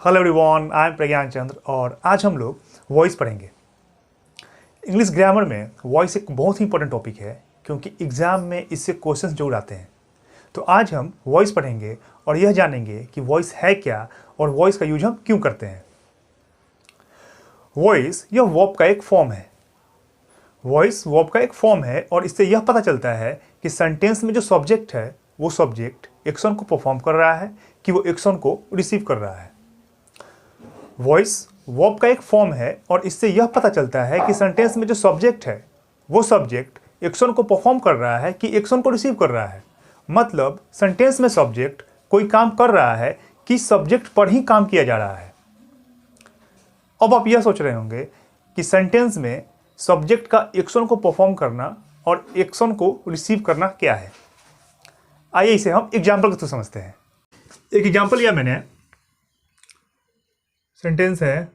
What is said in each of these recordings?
Hello everyone, I am प्रज्ञान चंद्र और आज हम लोग वॉइस पढ़ेंगे। इंग्लिश ग्रामर में वॉइस एक बहुत ही इंपॉर्टेंट टॉपिक है क्योंकि एग्जाम में इससे क्वेश्चंस जरूर आते हैं। तो आज हम वॉइस पढ़ेंगे और यह जानेंगे कि वॉइस है क्या और वॉइस का यूज हम क्यों करते हैं। वॉइस यह वर्ब का एक फॉर्म है। वॉइस वर्ब का एक फॉर्म है और इससे यह पता चलता है कि सेंटेंस में जो सब्जेक्ट है वो सब्जेक्ट एक्शन को परफॉर्म कर रहा है कि वो एक्शन को रिसीव कर रहा है। वॉइस वर्ब का एक फॉर्म है और इससे यह पता चलता है कि सेंटेंस में जो सब्जेक्ट है वो सब्जेक्ट एक्शन को परफॉर्म कर रहा है कि एक्शन को रिसीव कर रहा है। मतलब सेंटेंस में सब्जेक्ट कोई काम कर रहा है कि सब्जेक्ट पर ही काम किया जा रहा है। अब आप यह सोच रहे होंगे कि सेंटेंस में सब्जेक्ट का एक्शन को परफॉर्म करना और एक्शन को रिसीव करना क्या है। आइए इसे हम एग्जाम्पल के थ्रू समझते हैं। एक एग्जाम्पल लिया मैंने, सेंटेंस है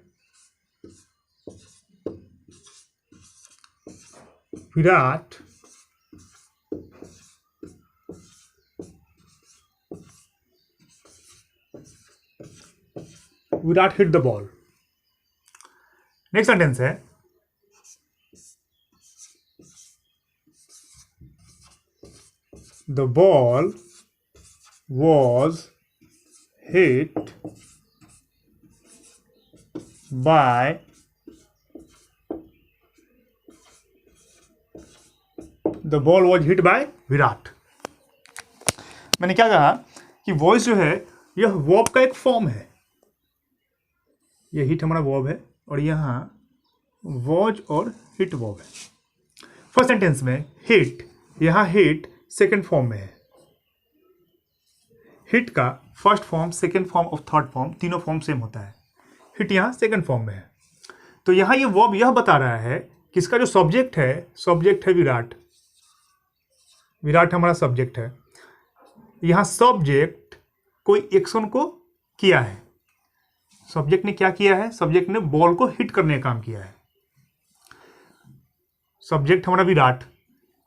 Virat hit the ball. Next sentence है the ball was hit by the ball was hit by Virat. मैंने क्या कहा कि वॉइस जो है यह वर्ब का एक फॉर्म है। यह हिट हमारा वर्ब है और यहाँ वॉज और हिट वर्ब है। फर्स्ट सेंटेंस में हिट, यहाँ हिट सेकेंड फॉर्म में है। हिट का फर्स्ट फॉर्म, सेकेंड फॉर्म और थर्ड फॉर्म तीनों फॉर्म सेम होता है। हिट यहाँ सेकेंड फॉर्म में है। तो यहाँ ये वर्ब यह बता रहा है कि इसका जो सब्जेक्ट है विराट। विराट हमारा सब्जेक्ट है। यहाँ सब्जेक्ट कोई एक्शन को किया है। सब्जेक्ट ने क्या किया है? सब्जेक्ट ने बॉल को हिट करने का काम किया है। सब्जेक्ट हमारा विराट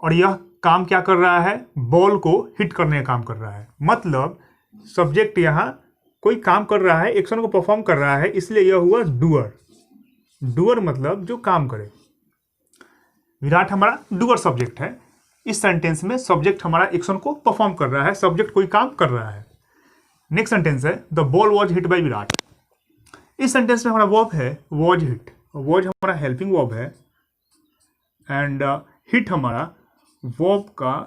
और यह काम क्या कर रहा है? बॉल को हिट करने का काम कर रहा है। मतलब सब्जेक्ट यहाँ कोई काम कर रहा है, एक्शन को परफॉर्म कर रहा है, इसलिए यह हुआ डूअर। डूअर मतलब जो काम करे। विराट हमारा डूअर सब्जेक्ट है। इस सेंटेंस में सब्जेक्ट हमारा एक्शन को परफॉर्म कर रहा है, सब्जेक्ट कोई काम कर रहा है। नेक्स्ट सेंटेंस है the ball was hit by Virat. इस सेंटेंस में हमारा वर्ब है वॉज हिट। वॉज हमारा हेल्पिंग वर्ब है एंड हिट हमारा वर्ब का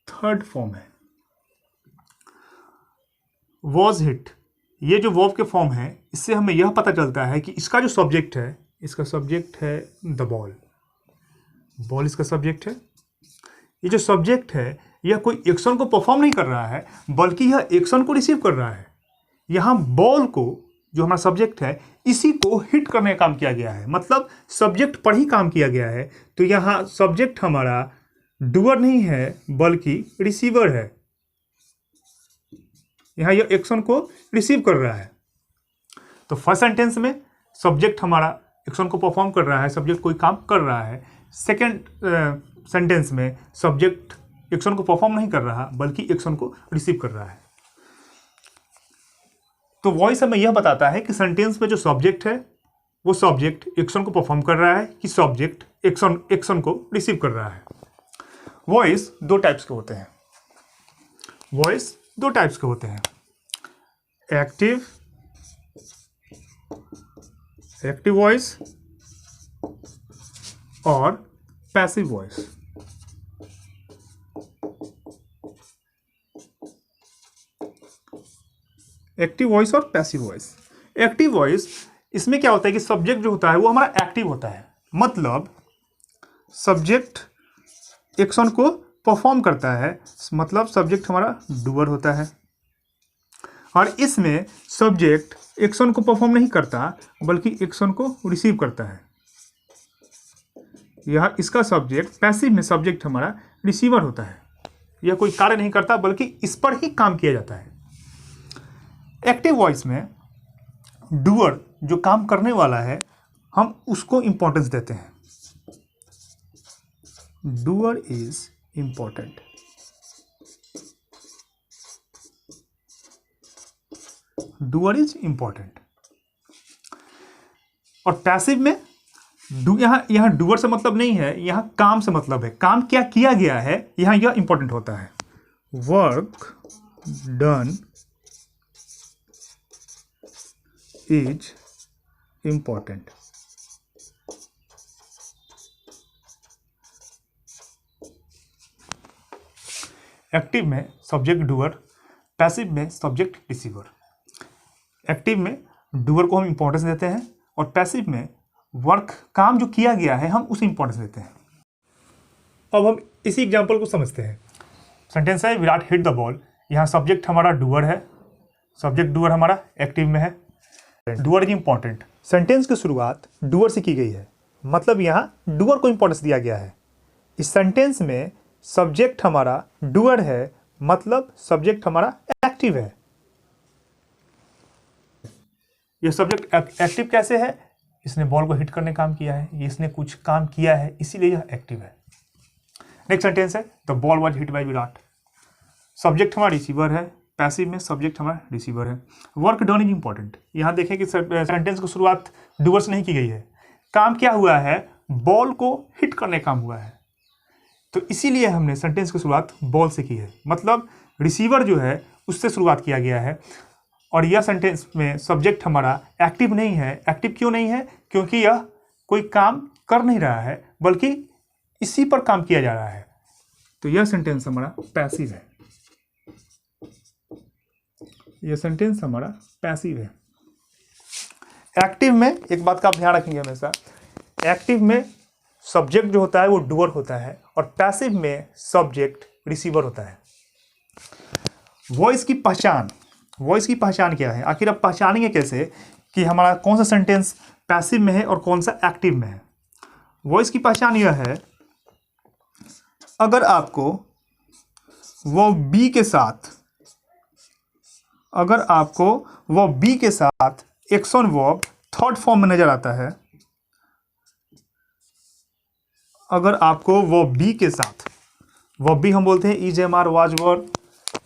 थर्ड फॉर्म है। वॉज हिट ये जो वर्ब के फॉर्म है, इससे हमें यह पता चलता है कि इसका जो सब्जेक्ट है, इसका सब्जेक्ट है द बॉल। बॉल इसका सब्जेक्ट है। ये जो सब्जेक्ट है यह कोई एक्शन को परफॉर्म नहीं कर रहा है बल्कि यह एक्शन को रिसीव कर रहा है। यहाँ बॉल को, जो हमारा सब्जेक्ट है, इसी को हिट करने का काम किया गया है। मतलब सब्जेक्ट पर ही काम किया गया है। तो यहाँ सब्जेक्ट हमारा डूअर नहीं है बल्कि रिसीवर है। यहाँ यह एक्शन को रिसीव कर रहा है। तो फर्स्ट सेंटेंस में सब्जेक्ट हमारा एक्शन को परफॉर्म कर रहा है, सब्जेक्ट कोई काम कर रहा है। सेकेंड सेंटेंस में सब्जेक्ट एक्शन को परफॉर्म नहीं कर रहा बल्कि एक्शन को रिसीव कर रहा है। तो वॉइस हमें यह बताता है कि सेंटेंस में जो सब्जेक्ट है वो सब्जेक्ट एक्शन को परफॉर्म कर रहा है कि सब्जेक्ट एक्शन को रिसीव कर रहा है। वॉइस दो टाइप्स के होते हैं। वॉइस दो टाइप्स के होते हैं, एक्टिव वॉइस और पैसिव वॉइस। एक्टिव वॉइस और पैसिव वॉइस। एक्टिव वॉइस, इसमें क्या होता है कि सब्जेक्ट जो होता है वो हमारा एक्टिव होता है। मतलब सब्जेक्ट एक्शन को परफॉर्म करता है, मतलब सब्जेक्ट हमारा डूअर होता है। और इसमें सब्जेक्ट एक्शन को परफॉर्म नहीं करता बल्कि एक्शन को रिसीव करता है। यह इसका सब्जेक्ट, पैसिव में सब्जेक्ट हमारा रिसीवर होता है। यह कोई कार्य नहीं करता बल्कि इस पर ही काम किया जाता है। एक्टिव वॉइस में डूअर, जो काम करने वाला है, हम उसको इंपॉर्टेंस देते हैं। Doer is important. Doer is important. और पैसिव में यहाँ डूअर से मतलब नहीं है, यहाँ काम से मतलब है। काम क्या किया गया है, यहाँ यह इंपॉर्टेंट होता है। Work done is important. Active में सब्जेक्ट डूअर, पैसिव में सब्जेक्ट रिसीवर। एक्टिव में डूअर को हम इंपॉर्टेंस देते हैं और पैसिव में वर्क काम जो किया गया है हम उसे इंपॉर्टेंस देते हैं। अब हम इसी एग्जांपल को समझते हैं। सेंटेंस है विराट हिट द बॉल। यहाँ सब्जेक्ट हमारा डूअर है, सब्जेक्ट डूअर हमारा एक्टिव में है। Doer is important. सेंटेंस की शुरुआत डूअर से की गई है, मतलब यहाँ डूअर को इंपॉर्टेंस दिया गया है। इस सेंटेंस में सब्जेक्ट हमारा डूअर है, मतलब सब्जेक्ट हमारा एक्टिव है। यह सब्जेक्ट एक्टिव कैसे है? इसने बॉल को हिट करने काम किया है, इसने कुछ काम किया है, इसीलिए यह एक्टिव है। नेक्स्ट सेंटेंस है the ball was hit by Virat. Subject हमारा रिसीवर है, पैसिव में सब्जेक्ट हमारा रिसीवर है। Work done is important. यहाँ देखें कि सेंटेंस की शुरुआत डूअर से नहीं की गई है। काम क्या हुआ है? बॉल को हिट करने काम हुआ है, तो इसीलिए हमने सेंटेंस की शुरुआत बॉल से की है, मतलब रिसीवर जो है उससे शुरुआत किया गया है। और यह सेंटेंस में सब्जेक्ट हमारा एक्टिव नहीं है। एक्टिव क्यों नहीं है? क्योंकि यह कोई काम कर नहीं रहा है, बल्कि इसी पर काम किया जा रहा है, तो यह सेंटेंस हमारा पैसिव है। यह सेंटेंस हमारा पैसिव है। एक्टिव में एक बात का आप ध्यान रखेंगे हमेशा, एक्टिव में सब्जेक्ट जो होता है वो डूअर होता है और पैसिव में सब्जेक्ट रिसीवर होता है। वॉइस की पहचान क्या है? आखिर आप पहचानेंगे कैसे कि हमारा कौन सा सेंटेंस पैसिव में है और कौन सा एक्टिव में है? वॉइस की पहचान यह है, अगर आपको वो बी के साथ एक्शन वर्ब थर्ड फॉर्म में नजर आता है, अगर आपको वो बी के साथ, वो बी हम बोलते हैं is, am, are, was, were,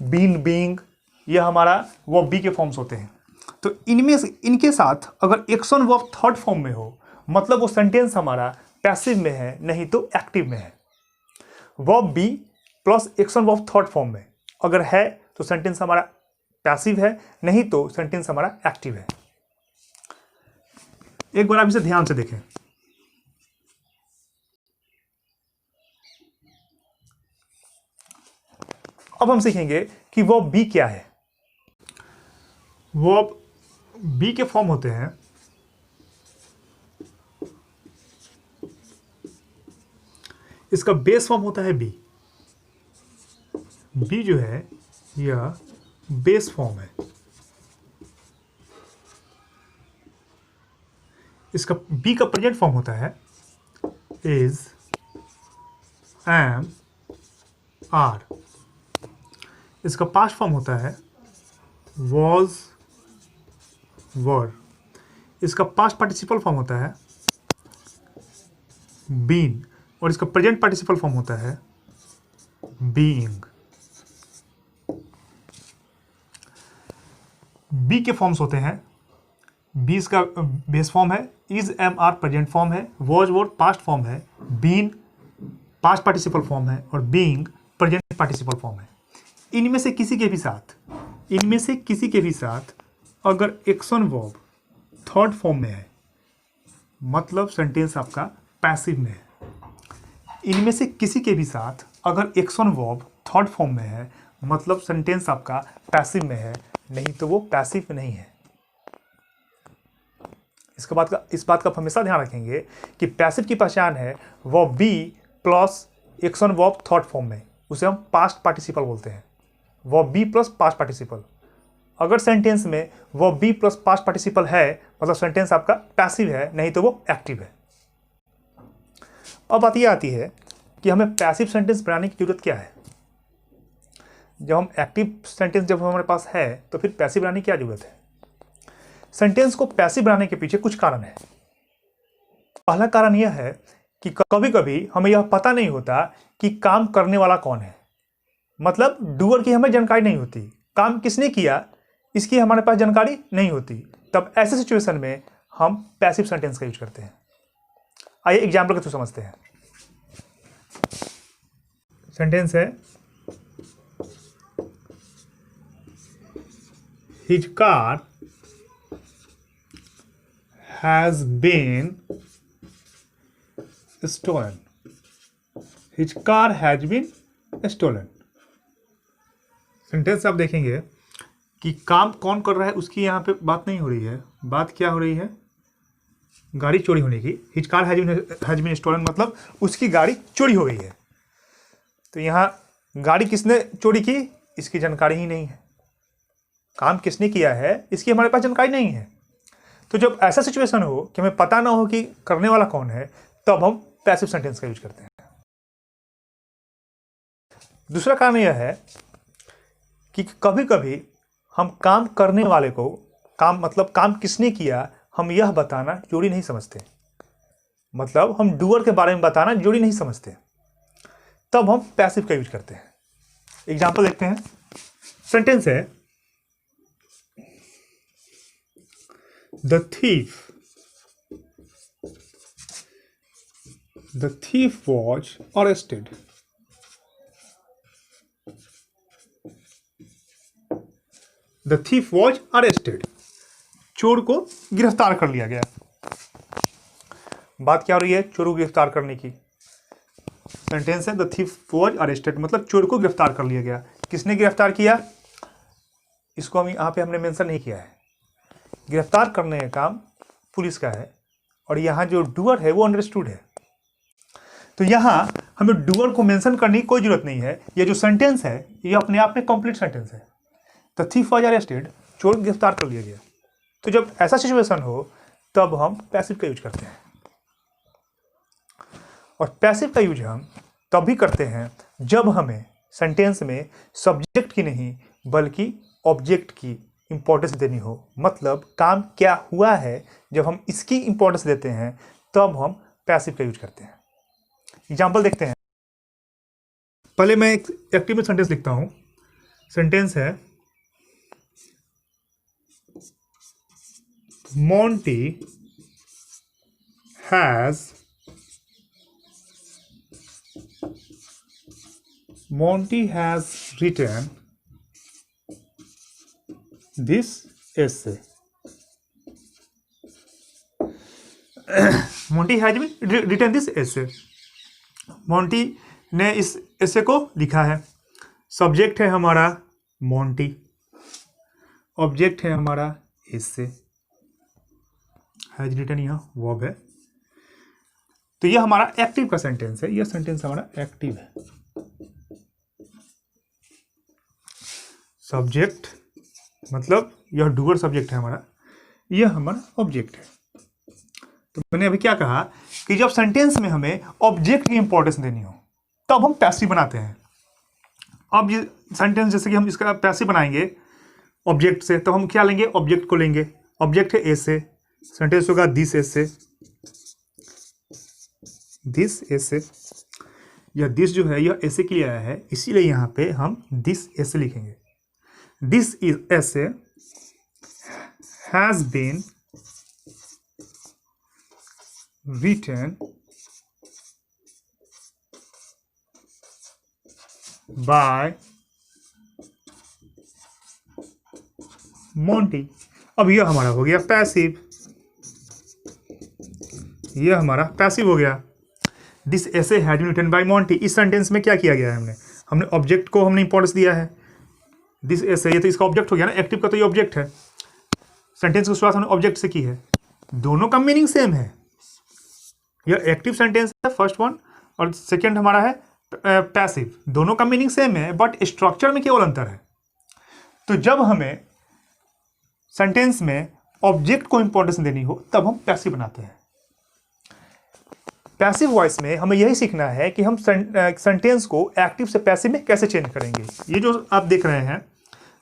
been, being, यह हमारा वो बी के फॉर्म्स होते हैं। तो इनमें से इनके साथ अगर एक्शन वर्ब थर्ड फॉर्म में हो, मतलब वो सेंटेंस हमारा पैसिव में है, नहीं तो एक्टिव में है। Verb be plus action verb third form में अगर है तो सेंटेंस हमारा पैसिव है, नहीं तो सेंटेंस हमारा एक्टिव है। एक बार आप इसे ध्यान से देखें। अब हम सीखेंगे कि वो बी क्या है। वो बी के फॉर्म होते हैं इसका बेस फॉर्म होता है बी। बी जो है यह बेस फॉर्म है। इसका बी का प्रेजेंट फॉर्म होता है इज, एम, आर। इसका पास्ट फॉर्म होता है वॉज, वर। इसका पास्ट पार्टिसिपल फॉर्म होता है बीन और इसका प्रेजेंट पार्टिसिपल फॉर्म होता है बीइंग। बी के फॉर्म्स होते हैं, बी इसका बेस फॉर्म है, is, am, are present form है, वॉज, वर पास्ट फॉर्म है, बीन पास्ट पार्टिसिपल फॉर्म है और बीइंग प्रेजेंट पार्टिसिपल फॉर्म है। इनमें से किसी के भी साथ अगर एक्शन वर्ब थर्ड फॉर्म में है, मतलब सेंटेंस आपका पैसिव में है। इनमें से किसी के भी साथ अगर एक्शन वर्ब थर्ड फॉर्म में है, मतलब सेंटेंस आपका पैसिव में है, नहीं तो वो पैसिव नहीं है। इस बात का आप हमेशा ध्यान रखेंगे कि पैसिव की पहचान है वो be plus action verb third form में, उसे हम पास्ट पार्टिसिपल बोलते हैं। वो बी प्लस पास्ट पार्टिसिपल, अगर सेंटेंस में वो बी प्लस पास्ट पार्टिसिपल है, मतलब सेंटेंस आपका पैसिव है, नहीं तो वो एक्टिव है। अब बात यह आती है कि हमें पैसिव सेंटेंस बनाने की जरूरत क्या है। जब हम एक्टिव सेंटेंस जब हमारे पास है तो फिर पैसिव बनाने की क्या जरूरत है? सेंटेंस को पैसिव बनाने के पीछे कुछ कारण है। पहला कारण यह है कि कभी कभी हमें यह पता नहीं होता कि काम करने वाला कौन है, मतलब डूअर की हमें जानकारी नहीं होती, काम किसने किया इसकी हमारे पास जानकारी नहीं होती। तब ऐसे सिचुएशन में हम पैसिव सेंटेंस का यूज करते हैं। आइए एग्जाम्पल के थ्रू समझते हैं। सेंटेंस है his car has been stolen. His car has been stolen. Sentence आप देखेंगे कि काम कौन कर रहा है उसकी यहाँ पे बात नहीं हो रही है, बात क्या हो रही है, गाड़ी चोरी होने की। His car has been stolen मतलब उसकी गाड़ी चोरी हो गई है। तो यहाँ गाड़ी किसने चोरी की इसकी जानकारी ही नहीं है, काम किसने किया है इसकी हमारे पास जानकारी नहीं है। तो जब ऐसा सिचुएशन हो कि हमें पता ना हो कि करने वाला कौन है, तब हम पैसिव सेंटेंस का यूज करते हैं। दूसरा कारण यह है कि कभी कभी हम काम करने वाले को, काम किसने किया हम यह बताना जरूरी नहीं समझते, मतलब हम डूअर के बारे में बताना जरूरी नहीं समझते, तब हम पैसिव का यूज करते हैं। एग्जाम्पल देखते हैं। सेंटेंस है the thief was arrested। The thief was arrested। चोर को गिरफ्तार कर लिया गया। बात क्या हो रही है, चोर को गिरफ्तार करने की। सेंटेंस है द thief was arrested मतलब चोर को गिरफ्तार कर लिया गया। किसने गिरफ्तार किया इसको हम यहाँ पे हमने मेंशन नहीं किया है। गिरफ्तार करने का काम पुलिस का है और यहाँ जो डूअर है वो अंडरस्टूड है। तो यहाँ हमें डूअर को मेंशन करने की कोई जरूरत नहीं है। ये जो सेंटेंस है ये अपने आप में कंप्लीट सेंटेंस है। द thief was arrested चोर गिरफ्तार कर लिया गया। तो जब ऐसा सिचुएशन हो तब हम पैसिव का यूज करते हैं। और पैसिव का यूज हम तभी करते हैं जब हमें सेंटेंस में सब्जेक्ट की नहीं बल्कि ऑब्जेक्ट की इंपॉर्टेंस देनी हो। मतलब काम क्या हुआ है, जब हम इसकी इंपॉर्टेंस देते हैं तब हम पैसिव का यूज करते हैं। एग्जाम्पल देखते हैं। पहले मैं एक एक्टिव में सेंटेंस लिखता हूं। सेंटेंस है Monty has written this essay। Monty has written this essay। Monty ने इस essay को लिखा है। सब्जेक्ट है हमारा मोंटी, ऑब्जेक्ट है हमारा essay, हैज रिटन यहाँ वर्ब है। तो यह हमारा एक्टिव का सेंटेंस है। यह सेंटेंस हमारा एक्टिव है। सब्जेक्ट मतलब यह डूअर सब्जेक्ट है हमारा, यह हमारा ऑब्जेक्ट है। तो मैंने अभी क्या कहा कि जब सेंटेंस में हमें ऑब्जेक्ट की इंपॉर्टेंस देनी हो तब हम पैसिव बनाते हैं। अब ये सेंटेंस जैसे कि हम इसका पैसिव बनाएंगे ऑब्जेक्ट से, तो हम क्या लेंगे, ऑब्जेक्ट को लेंगे। ऑब्जेक्ट है essay, सेंटेंस होगा दिस essay। दिस essay, यह दिस जो है यह essay के लिए आया है, इसीलिए यहाँ पे हम दिस essay लिखेंगे। This essay has been written by Monty. अब यह हमारा हो गया पैसिव, यह हमारा पैसिव हो गया। This essay has been written by Monty. इस सेंटेंस में क्या किया गया है, हमने ऑब्जेक्ट को हमने इंपॉर्टेंस दिया है। दिस essay, ये तो इसका ऑब्जेक्ट हो गया ना, एक्टिव का तो ये ऑब्जेक्ट है। सेंटेंस की शुरुआत हमने ऑब्जेक्ट से की है। दोनों का मीनिंग सेम है। यह एक्टिव सेंटेंस है फर्स्ट वन, और सेकेंड हमारा है पैसिव। दोनों का मीनिंग सेम है बट स्ट्रक्चर में केवल अंतर है। तो जब हमें सेंटेंस में ऑब्जेक्ट को इंपॉर्टेंस देनी हो तब हम पैसिव बनाते हैं। पैसिव वॉइस में हमें यही सीखना है कि हम सेंटेंस को एक्टिव से पैसिव में कैसे चेंज करेंगे। ये जो आप देख रहे हैं,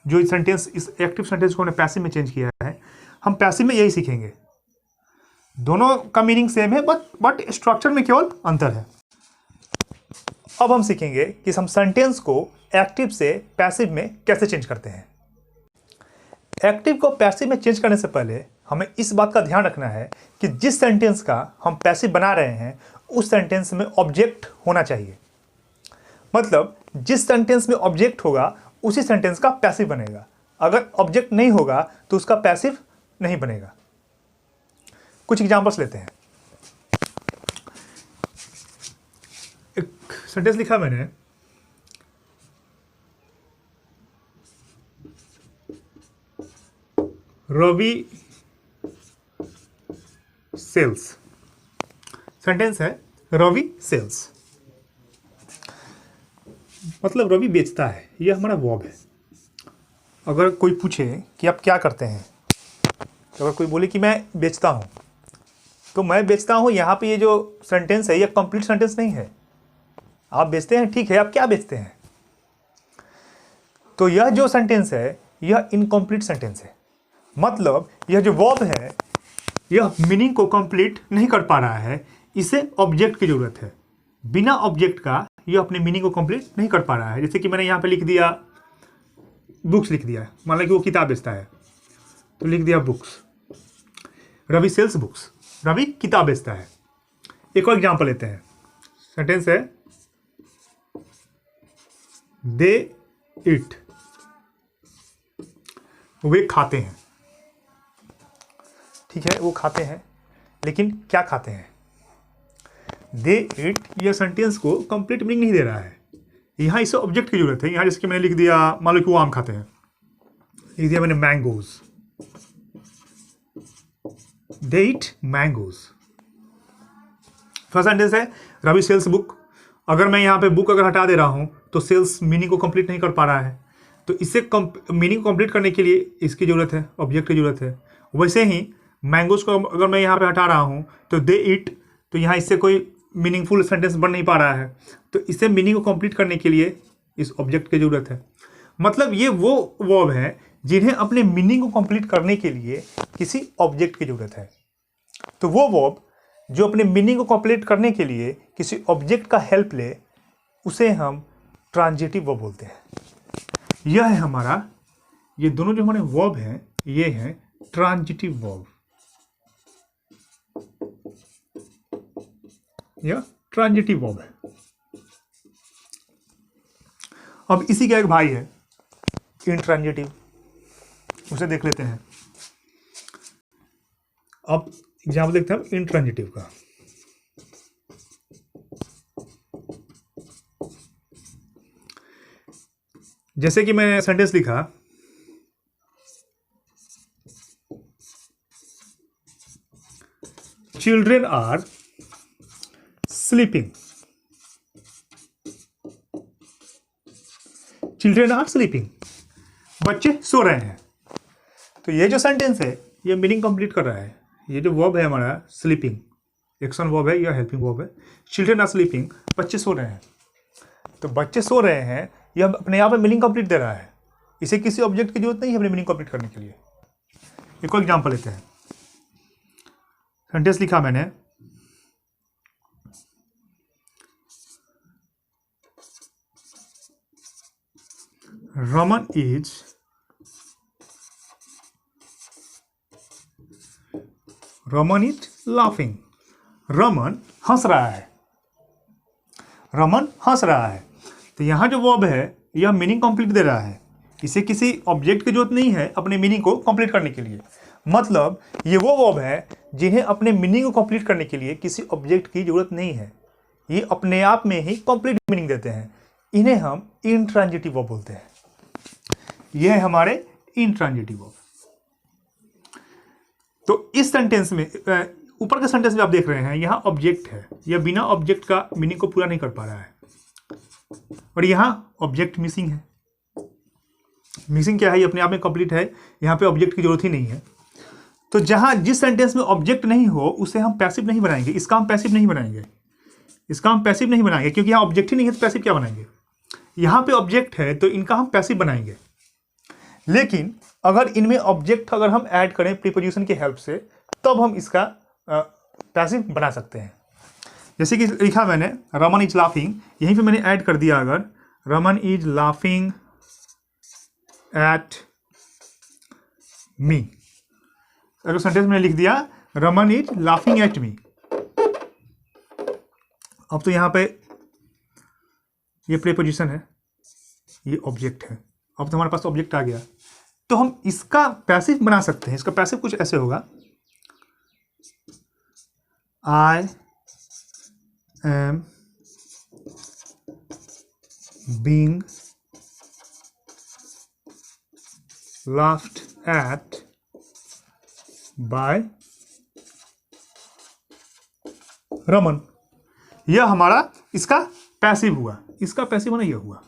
जो सेंटेंस, इस एक्टिव सेंटेंस को हमने पैसिव में चेंज किया है, हम पैसिव में यही सीखेंगे। दोनों का मीनिंग सेम है बट स्ट्रक्चर में केवल अंतर है। अब हम सीखेंगे कि हम सेंटेंस को एक्टिव से पैसिव में कैसे चेंज करते हैं। एक्टिव को पैसिव में चेंज करने से पहले हमें इस बात का ध्यान रखना है कि जिस सेंटेंस का हम पैसिव बना रहे हैं उस सेंटेंस में ऑब्जेक्ट होना चाहिए। मतलब जिस सेंटेंस में ऑब्जेक्ट होगा उसी सेंटेंस का पैसिव बनेगा। अगर ऑब्जेक्ट नहीं होगा तो उसका पैसिव नहीं बनेगा। कुछ एग्जांपल्स लेते हैं। एक सेंटेंस लिखा मैंने, रवि सेल्स। सेंटेंस है रवि सेल्स, मतलब रवि बेचता है, यह हमारा वर्ब है। अगर कोई पूछे कि आप क्या करते हैं, तो अगर कोई बोले कि मैं बेचता हूँ, तो मैं बेचता हूँ, यहाँ पे ये जो सेंटेंस है यह कंप्लीट सेंटेंस नहीं है। आप बेचते हैं, ठीक है, आप क्या बेचते हैं? तो यह जो सेंटेंस है यह इनकम्प्लीट सेंटेंस है। मतलब यह जो वर्ब है यह मीनिंग को कंप्लीट नहीं कर पा रहा है, इसे ऑब्जेक्ट की जरूरत है। बिना ऑब्जेक्ट का यह अपने मीनिंग को कंप्लीट नहीं कर पा रहा है। जैसे कि मैंने यहाँ पे लिख दिया बुक्स, लिख दिया, मान लो कि वो किताब बेचता है, तो लिख दिया books, Ravi sells books, Ravi किताब बेचता है। एक और एग्जांपल लेते हैं। सेंटेंस है दे इट, वे खाते हैं। ठीक है, वो खाते हैं, लेकिन क्या खाते हैं? दे इट यह सेंटेंस को कंप्लीट मीनिंग नहीं दे रहा है। यहाँ इसे ऑब्जेक्ट की जरूरत है। यहाँ जैसे कि मैंने लिख दिया, मान लो कि वो आम खाते हैं, लिख दिया मैंने mangoes, they it mangoes. First sentence है रवि सेल्स बुक। अगर मैं यहाँ पे बुक अगर हटा दे रहा हूँ तो सेल्स मीनिंग को कंप्लीट नहीं कर पा रहा है, तो इसे मीनिंग को कंप्लीट करने के लिए इसकी जरूरत है, ऑब्जेक्ट की जरूरत है। वैसे ही मैंगोज को अगर मैं यहाँ पे हटा रहा हूँ तो दे इट, तो यहाँ इससे कोई मीनिंगफुल सेंटेंस बन नहीं पा रहा है, तो इसे मीनिंग को कंप्लीट करने के लिए इस ऑब्जेक्ट की जरूरत है। मतलब ये वो वर्ब है जिन्हें अपने मीनिंग को कंप्लीट करने के लिए किसी ऑब्जेक्ट की जरूरत है। तो वो वर्ब जो अपने मीनिंग को कंप्लीट करने के लिए किसी ऑब्जेक्ट का हेल्प ले, उसे हम ट्रांजिटिव वर्ब बोलते हैं। यह है हमारा, ये दोनों जो हमारे वर्ब हैं ये हैं ट्रांजिटिव वर्ब। यह ट्रांजिटिव वर्ब है। अब इसी का एक भाई है इंट्रांजिटिव, उसे देख लेते हैं। अब एग्जाम्पल देखते हैं इंट्रांजिटिव का। जैसे कि मैंने सेंटेंस लिखा, children are sleeping. Children are sleeping, बच्चे सो रहे हैं। तो ये जो सेंटेंस है ये मीनिंग कंप्लीट कर रहा है। ये जो वर्ब है हमारा स्लीपिंग, एक्शन वर्ब है या हेल्पिंग वर्ब है। चिल्ड्रेन आर स्लीपिंग, बच्चे सो रहे हैं। तो बच्चे सो रहे हैं, यह अपने आप में मीनिंग कंप्लीट दे रहा है। इसे किसी ऑब्जेक्ट की जरूरत नहीं है अपनी मीनिंग कंप्लीट करने के लिए। एक और एग्जांपल लेते हैं। सेंटेंस लिखा मैंने, रमन इज लाफिंग। रमन हंस रहा है। रमन हंस रहा है। तो यहाँ जो वर्ब है यह मीनिंग कंप्लीट दे रहा है। इसे किसी ऑब्जेक्ट की जरूरत नहीं है अपने मीनिंग को कंप्लीट करने के लिए। मतलब ये वो वर्ब है जिन्हें अपने मीनिंग को कंप्लीट करने के लिए किसी ऑब्जेक्ट की जरूरत नहीं है। ये अपने आप में ही कंप्लीट मीनिंग देते हैं। इन्हें हम इंट्रांजिटिव वर्ब बोलते हैं। यह है हमारे इंट्रांजिटिव वर्ब। तो इस सेंटेंस में, ऊपर के सेंटेंस में आप देख रहे हैं यहाँ ऑब्जेक्ट है, यह बिना ऑब्जेक्ट का मीनिंग को पूरा नहीं कर पा रहा है, और यहाँ ऑब्जेक्ट मिसिंग है। मिसिंग क्या है? ये अपने आप में कंप्लीट है, यहाँ पे ऑब्जेक्ट की जरूरत ही नहीं है। तो जहाँ जिस सेंटेंस में ऑब्जेक्ट नहीं हो उसे हम पैसिव नहीं बनाएंगे। इसका हम पैसिव नहीं बनाएंगे, इसका हम पैसिव नहीं बनाएंगे, क्योंकि यहाँ ऑब्जेक्ट ही नहीं है तो पैसिव क्या बनाएंगे। यहाँ पे ऑब्जेक्ट है तो इनका हम पैसिव बनाएंगे। लेकिन अगर इनमें ऑब्जेक्ट अगर हम ऐड करें प्रीपोजिशन की हेल्प से, तब हम इसका पैसिव बना सकते हैं। जैसे कि लिखा मैंने रमन इज लाफिंग, यहीं पे मैंने ऐड कर दिया अगर Raman is laughing at me, अगर सेंटेंस में लिख दिया Raman is laughing at me, अब तो यहाँ पे ये प्रीपोजिशन है, ये ऑब्जेक्ट है, अब तो हमारे पास ऑब्जेक्ट आ गया। तो हम इसका पैसिव बना सकते हैं। इसका पैसिव कुछ ऐसे होगा, I am being laughed at by Raman. यह हमारा इसका पैसिव हुआ। इसका पैसिव होना यह हुआ,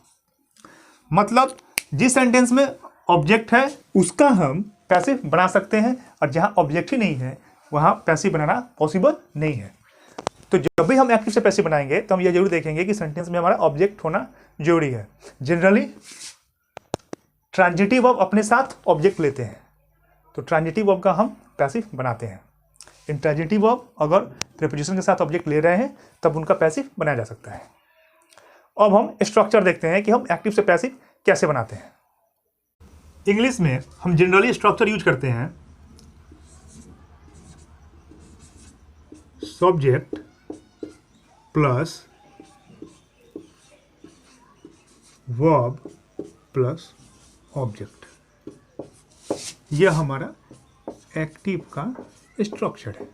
मतलब जिस सेंटेंस में ऑब्जेक्ट है उसका हम पैसिव बना सकते हैं, और जहां ऑब्जेक्ट ही नहीं है वहां पैसिव बनाना पॉसिबल नहीं है। तो जब भी हम एक्टिव से पैसिव बनाएंगे तो हम ये जरूर देखेंगे कि सेंटेंस में हमारा ऑब्जेक्ट होना जरूरी है। जनरली ट्रांजिटिव वर्ब अपने साथ ऑब्जेक्ट लेते हैं, तो ट्रांजिटिव वर्ब का हम पैसिव बनाते हैं। इंट्रांजिटिव वर्ब अगर प्रीपोजिशन के साथ ऑब्जेक्ट ले रहे हैं तब उनका पैसिव बनाया जा सकता है। अब हम स्ट्रक्चर देखते हैं कि हम एक्टिव से पैसिव कैसे बनाते हैं। इंग्लिश में हम जनरली स्ट्रक्चर यूज करते हैं subject plus verb plus object. यह हमारा एक्टिव का स्ट्रक्चर है।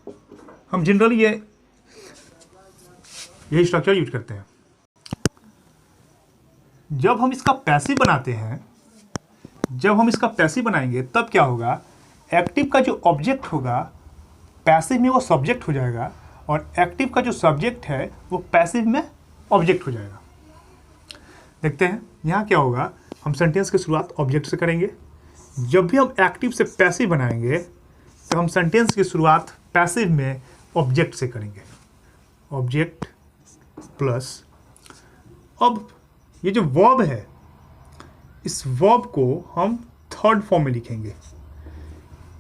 हम जनरली यही स्ट्रक्चर यूज करते हैं। जब हम इसका पैसिव बनाते हैं, जब हम इसका पैसिव बनाएंगे तब क्या होगा, एक्टिव का जो ऑब्जेक्ट होगा पैसिव में वो सब्जेक्ट हो जाएगा, और एक्टिव का जो सब्जेक्ट है वो पैसिव में ऑब्जेक्ट हो जाएगा। देखते हैं यहाँ क्या होगा। हम सेंटेंस की शुरुआत ऑब्जेक्ट से करेंगे। जब भी हम एक्टिव से पैसिव बनाएंगे तो हम सेंटेंस की शुरुआत पैसिव में ऑब्जेक्ट से करेंगे। ऑब्जेक्ट प्लस, अब ये जो वर्ब है इस वर्ब को हम थर्ड फॉर्म में लिखेंगे।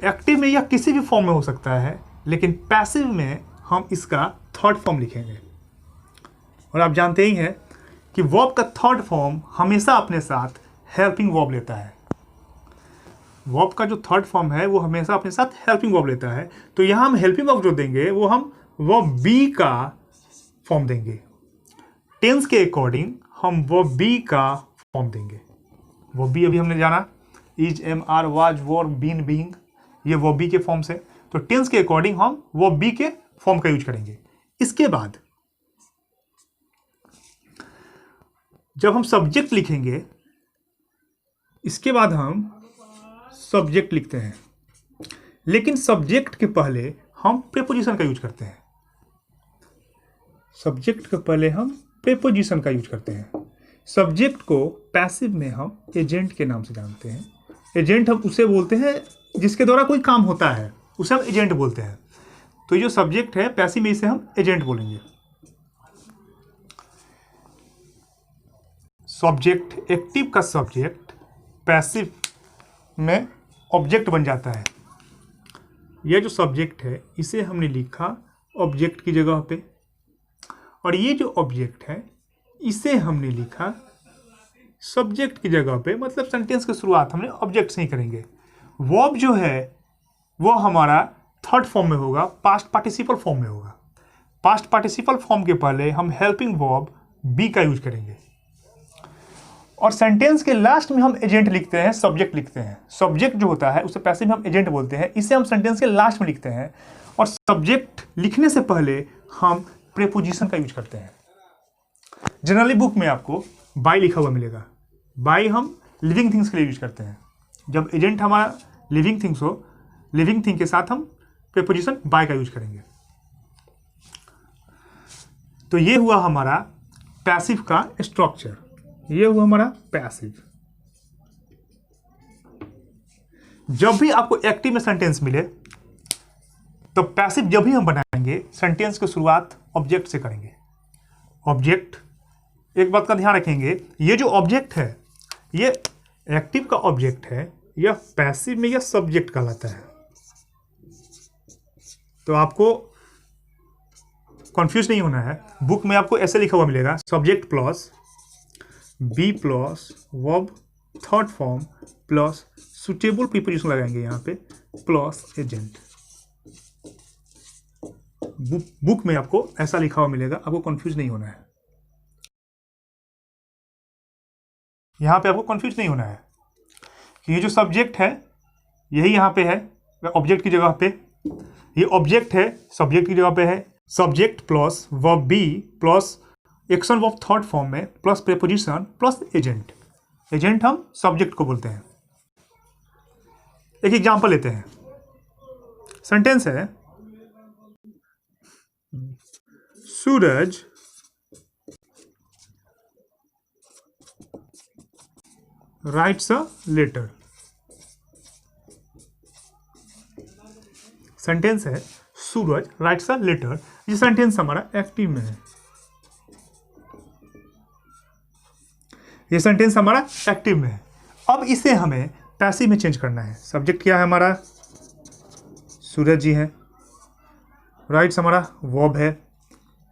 एक्टिव में या किसी भी फॉर्म में हो सकता है, लेकिन पैसिव में हम इसका थर्ड फॉर्म लिखेंगे। और आप जानते ही हैं कि वर्ब का थर्ड फॉर्म हमेशा अपने साथ हेल्पिंग वर्ब लेता है। वर्ब का जो थर्ड फॉर्म है वो हमेशा अपने साथ हेल्पिंग वर्ब लेता है। तो यहाँ हम हेल्पिंग वर्ब जो देंगे वो हम वर्ब बी का फॉर्म देंगे। टेंस के अकॉर्डिंग हम वर्ब बी का फॉर्म देंगे। वर्ब बी अभी हमने जाना, is, am, are, was, were, been, being, ये वर्ब बी के फॉर्म से। तो टेंस के अकॉर्डिंग हम वर्ब बी के फॉर्म का यूज करेंगे। इसके बाद जब हम सब्जेक्ट लिखेंगे, इसके बाद हम सब्जेक्ट लिखते हैं, लेकिन सब्जेक्ट के पहले हम प्रीपोजिशन का यूज करते हैं। सब्जेक्ट के पहले हम प्रीपोजिशन का यूज करते हैं। सब्जेक्ट को पैसिव में हम एजेंट के नाम से जानते हैं। एजेंट हम उसे बोलते हैं जिसके द्वारा कोई काम होता है, उसे हम एजेंट बोलते हैं। तो जो सब्जेक्ट है पैसिव में इसे हम एजेंट बोलेंगे। सब्जेक्ट, एक्टिव का सब्जेक्ट पैसिव में ऑब्जेक्ट बन जाता है। यह जो सब्जेक्ट है इसे हमने लिखा ऑब्जेक्ट की जगह पे, और ये जो ऑब्जेक्ट है इसे हमने लिखा सब्जेक्ट की जगह पे। मतलब सेंटेंस की शुरुआत हमने ऑब्जेक्ट से ही करेंगे। वर्ब जो है वो हमारा थर्ड फॉर्म में होगा, पास्ट पार्टिसिपल फॉर्म में होगा। पास्ट पार्टिसिपल फॉर्म के पहले हम हेल्पिंग वर्ब बी का यूज करेंगे, और सेंटेंस के लास्ट में हम एजेंट लिखते हैं, सब्जेक्ट लिखते हैं। सब्जेक्ट जो होता है उसे पैसिव में हम एजेंट बोलते हैं, इसे हम सेंटेंस के लास्ट में लिखते हैं। और सब्जेक्ट लिखने से पहले हम प्रीपोजिशन का यूज करते हैं। जनरली बुक में आपको बाय लिखा हुआ मिलेगा। बाय हम लिविंग थिंग्स के लिए यूज करते हैं। जब एजेंट हमारा लिविंग थिंग्स हो, लिविंग थिंग के साथ हम प्रीपोजिशन बाय का यूज करेंगे। तो ये हुआ हमारा पैसिव का स्ट्रक्चर, ये हुआ हमारा पैसिव। जब भी आपको एक्टिव में सेंटेंस मिले तो पैसिव जब भी हम बनाएंगे सेंटेंस की शुरुआत ऑब्जेक्ट से करेंगे। ऑब्जेक्ट, एक बात का ध्यान रखेंगे, ये जो ऑब्जेक्ट है ये एक्टिव का ऑब्जेक्ट है, यह पैसिव में यह सब्जेक्ट कहलाता है। तो आपको कंफ्यूज नहीं होना है। बुक में आपको ऐसे लिखा हुआ मिलेगा, subject plus be plus verb third form plus suitable preposition लगाएंगे यहाँ पे प्लस एजेंट। बुक में आपको ऐसा लिखा हुआ मिलेगा, आपको कंफ्यूज नहीं होना है। यहाँ पे आपको कंफ्यूज नहीं होना है कि ये जो सब्जेक्ट है यही यहाँ पे है ऑब्जेक्ट की जगह पे, ये ऑब्जेक्ट है सब्जेक्ट की जगह पे है। Subject plus verb be plus action verb third form में plus preposition plus agent. Agent हम सब्जेक्ट को बोलते हैं। एक एग्जांपल लेते हैं। सेंटेंस है Suraj writes a letter. Sentence है सूरज राइट्स अ लेटर। ये सेंटेंस हमारा एक्टिव में है। ये सेंटेंस हमारा एक्टिव में है। अब इसे हमें पैसिव में चेंज करना है। सब्जेक्ट क्या है हमारा, सूरज जी है, राइट्स हमारा वर्ब है,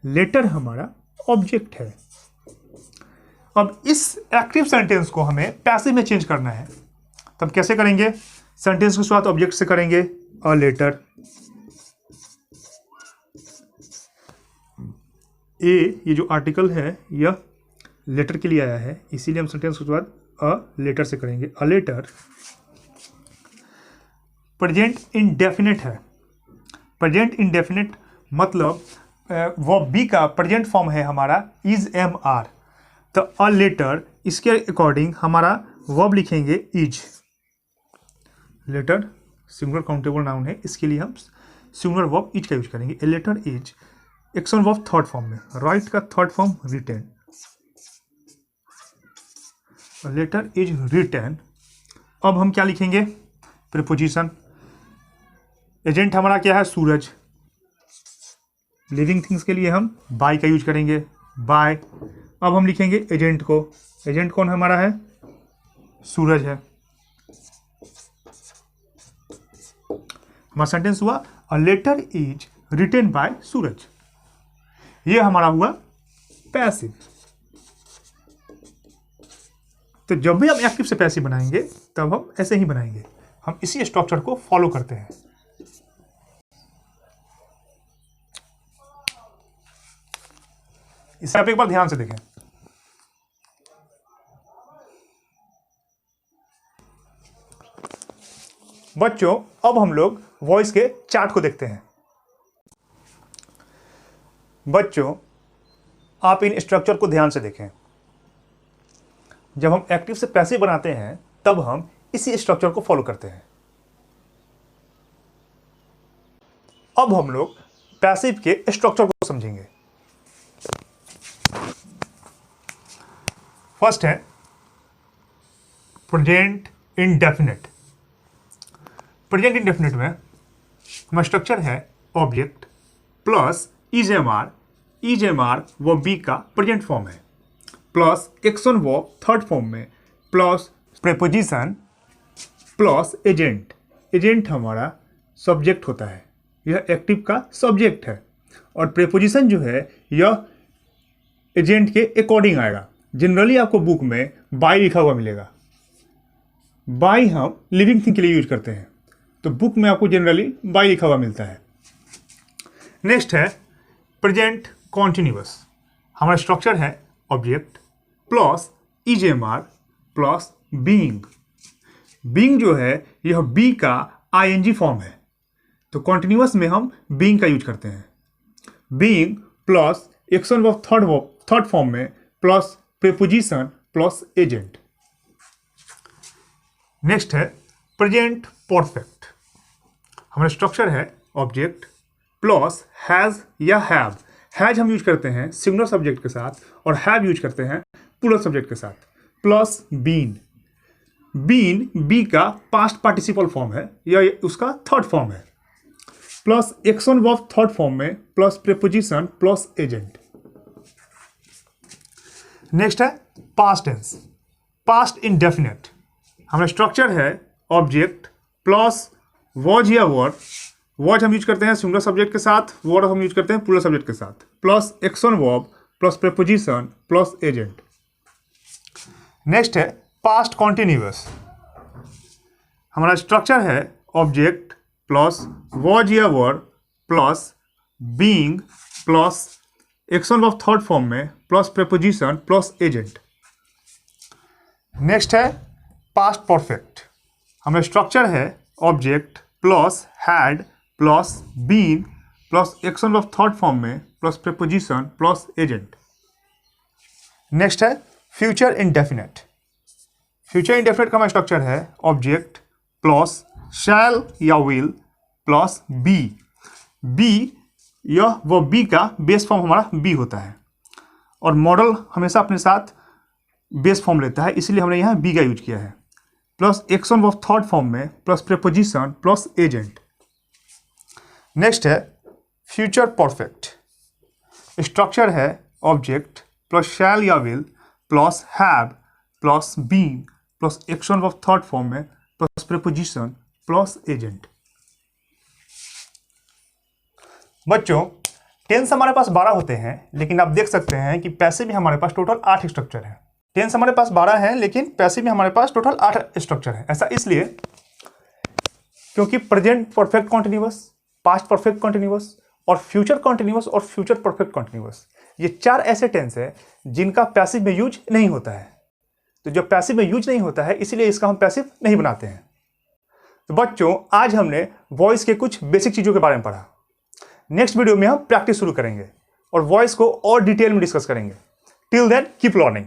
लेटर हमारा ऑब्जेक्ट है। अब इस एक्टिव सेंटेंस को हमें पैसिव में चेंज करना है। तब कैसे करेंगे? सेंटेंस की शुरुआत ऑब्जेक्ट से करेंगे, अ लेटर। ये जो आर्टिकल है यह लेटर के लिए आया है, इसीलिए हम सेंटेंस की शुरुआत अ लेटर से करेंगे। अ लेटर प्रेजेंट इंडेफिनिट है। प्रेजेंट इंडेफिनिट मतलब वर्ब बी का प्रेजेंट फॉर्म है हमारा इज एम आर। तो अ लेटर इसके अकॉर्डिंग हमारा वर्ब लिखेंगे is. Letter singular countable noun है, इसके लिए हम सिंगुलर वर्ब इज का यूज करेंगे। A letter is action verb third form में, राइट का third form written. Letter is written. अब हम क्या लिखेंगे? प्रीपोजिशन। एजेंट हमारा क्या है? सूरज। लिविंग थिंग्स के लिए हम बाय का यूज करेंगे, बाय। अब हम लिखेंगे एजेंट को। एजेंट कौन हमारा है? सूरज है। हमारा सेंटेंस हुआ a letter is written by Suraj. ये हमारा हुआ पैसिव। तो जब भी हम एक्टिव से पैसिव बनाएंगे तब हम ऐसे ही बनाएंगे। हम इसी स्ट्रक्चर को फॉलो करते हैं। इसे आप एक बार ध्यान से देखें। बच्चों, अब हम लोग वॉइस के चार्ट को देखते हैं। बच्चों, आप इन स्ट्रक्चर को ध्यान से देखें। जब हम एक्टिव से पैसिव बनाते हैं तब हम इसी स्ट्रक्चर को फॉलो करते हैं। अब हम लोग पैसिव के स्ट्रक्चर को समझेंगे। फर्स्ट है प्रेजेंट इंडेफिनिट। प्रेजेंट इंडेफिनिट में हमारा स्ट्रक्चर है object plus is am are. Is am are वो बी का प्रेजेंट फॉर्म है, प्लस एक्शन वो थर्ड फॉर्म में, plus preposition plus agent. Agent हमारा सब्जेक्ट होता है, यह एक्टिव का सब्जेक्ट है। और प्रीपोजिशन जो है यह एजेंट के अकॉर्डिंग आएगा। जनरली आपको बुक में बाय लिखा हुआ मिलेगा। बाय हम लिविंग थिंग के लिए यूज करते हैं, तो बुक में आपको जनरली बाय लिखा हुआ मिलता है। नेक्स्ट है प्रेजेंट कॉन्टिन्यूअस। हमारा स्ट्रक्चर है object plus is am are plus being. Being जो है यह बी का आईएनजी फॉर्म है, तो कॉन्टिन्यूअस में हम बीइंग का यूज करते हैं। Being plus action verb third form में plus preposition plus agent. Next है प्रेजेंट परफेक्ट। हमारा स्ट्रक्चर है ऑब्जेक्ट प्लस हैज या हैव। हैज हम यूज करते हैं सिंगुलर सब्जेक्ट के साथ और हैव यूज करते हैं प्लूरल सब्जेक्ट के साथ, प्लस बीन। बीन बी का पास्ट पार्टिसिपल फॉर्म है या उसका थर्ड फॉर्म है, plus action verb third form में plus preposition plus agent. Next है पास्ट टेंस, पास्ट इंडेफिनिट। हमारा स्ट्रक्चर है ऑब्जेक्ट प्लस वॉज या वर। वॉज हम यूज करते हैं सिंगुलर सब्जेक्ट के साथ, वर हम यूज करते हैं प्लूरल सब्जेक्ट के साथ, plus action verb plus preposition plus agent. Next है पास्ट कॉन्टिन्यूअस। हमारा स्ट्रक्चर है ऑब्जेक्ट प्लस वॉज या were plus being plus action of third form में plus preposition plus agent. Next है पास्ट परफेक्ट। हमारा structure है object plus had plus been plus action of third form में plus preposition plus agent. Next है future indefinite. Future indefinite का हमारा structure है object plus shall या will plus B. B यह वो बी का बेस फॉर्म हमारा बी होता है और मॉडल हमेशा अपने साथ बेस फॉर्म लेता है, इसलिए हमने यहाँ बी का यूज किया है। Plus action of third form में plus preposition plus agent. Next है फ्यूचर परफेक्ट। स्ट्रक्चर है ऑब्जेक्ट प्लस शैल या will plus have plus been plus action of third form में प्लस प्रीपोजिशन प्लस एजेंट। बच्चों tense हमारे पास 12 होते हैं, लेकिन आप देख सकते हैं कि पैसिव भी हमारे पास टोटल 8 स्ट्रक्चर है। टेंस हमारे पास 12 है, लेकिन पैसिव भी हमारे पास टोटल 8 स्ट्रक्चर है। ऐसा इसलिए क्योंकि present perfect continuous, past perfect continuous और फ्यूचर कॉन्टिन्यूअस और फ्यूचर परफेक्ट कॉन्टिन्यूअस, ये 4 ऐसे टेंस है जिनका पैसिव में यूज नहीं होता है। तो जब पैसिव में यूज नहीं होता है, इसीलिए इसका हम पैसिव नहीं बनाते हैं। तो बच्चों आज हमने वॉइस के कुछ बेसिक चीज़ों के बारे में पढ़ा। नेक्स्ट वीडियो में हम प्रैक्टिस शुरू करेंगे और वॉइस को और डिटेल में डिस्कस करेंगे। Till then keep learning.